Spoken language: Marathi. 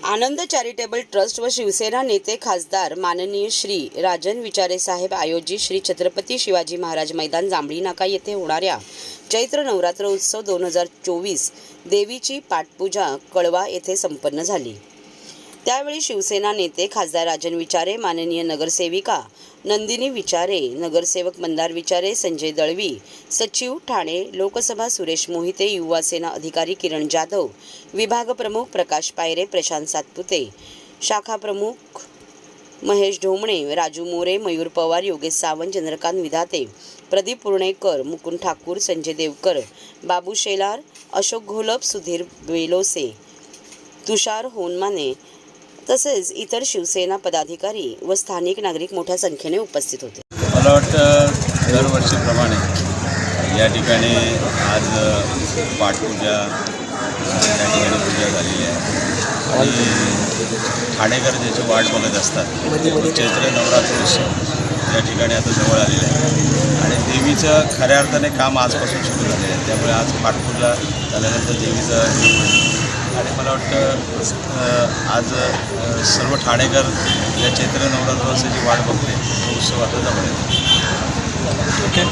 आनंद चॅरिटेबल ट्रस्ट व शिवसेना नेते खासदार माननीय श्री राजन विचारे साहेब आयोजित श्री छत्रपती शिवाजी महाराज मैदान जांभळी नाका येथे होणाऱ्या चैत्र नवरात्र उत्सव 2024 देवीची पाटपूजा कळवा येथे संपन्न झाली। त्यावेळी शिवसेना नेते खासदार राजन विचारे, माननीय नगरसेविका नंदिनी विचारे, नगरसेवक मंदार विचारे, संजय दळवी, सचिव ठाणे लोकसभा सुरेश मोहिते, युवा सेना अधिकारी किरण जाधव, विभाग प्रमुख प्रकाश पायरे, प्रशांत सातपुते, शाखा प्रमुख महेश ढोमणे, राजू मोरे, मयूर पवार, योगेश सावंत, चंद्रकांत विधाते, प्रदीप पुर्णेकर, मुकुंद ठाकूर, संजय देवकर, बाबू शेलार, अशोक घोलप, सुधीर बेलोसे, तुषार होनमाने तसेच इतर शिवसेना पदाधिकारी व स्थानिक नागरिक मोठ्या संख्येने उपस्थित होते। मला वाटतं दरवर्षीप्रमाणे या ठिकाणी आज पाटपूजा या ठिकाणी पूजा झालेली आहे आणि ठाणेकर ज्याची वाट बघत असतात चैत्र नवरात्र उत्सव या ठिकाणी आता जवळ आलेलं आहे आणि देवीचं खऱ्या अर्थाने काम आजपासून सुरू झालेलं आहे। त्यामुळे आज पाटपूजा झाल्यानंतर देवीचं आणि मला वाटतं आज सर्व ठाणेकर या चैत्र नवरात्रोत्सवाची वाट बघते। तो उत्सव आता जवळ येतो। ओके।